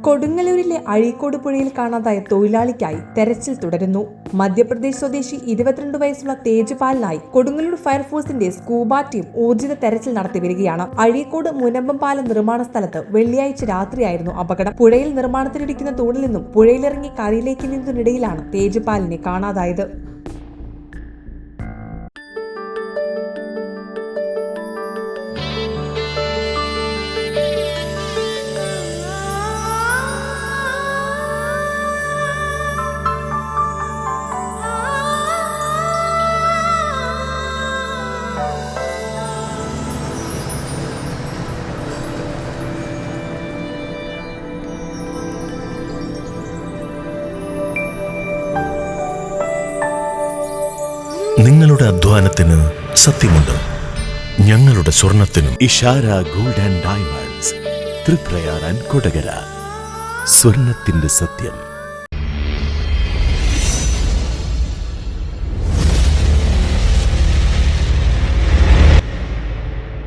കൊടുങ്ങല്ലൂരിലെ അഴീക്കോട് പുഴയിൽ കാണാതായ തൊഴിലാളിക്കായി തെരച്ചിൽ തുടരുന്നു. മധ്യപ്രദേശ് സ്വദേശി 22 വയസ്സുള്ള തേജുപാലിനായി കൊടുങ്ങല്ലൂർ ഫയർഫോഴ്സിന്റെ സ്കൂബ ടീം ഊർജിത തെരച്ചിൽ നടത്തി വരികയാണ്. അഴീക്കോട് മുനമ്പം പാലം നിർമ്മാണ സ്ഥലത്ത് വെള്ളിയാഴ്ച രാത്രിയായിരുന്നു അപകടം. പുഴയിൽ നിർമ്മാണത്തിലിരിക്കുന്ന തൂണിൽ നിന്നും പുഴയിലിറങ്ങി കരയിലേക്ക് നീങ്ങുന്നതിനിടയിലാണ് തേജുപാലിനെ കാണാതായത്. നിങ്ങളുടെ അധ്വാനത്തിന് സത്യമുണ്ട്, ഞങ്ങളുടെ സ്വർണത്തിനും. Ishara gold and diamonds, Thriprayar and Kodakara. സ്വർണത്തിന്റെ സത്യം.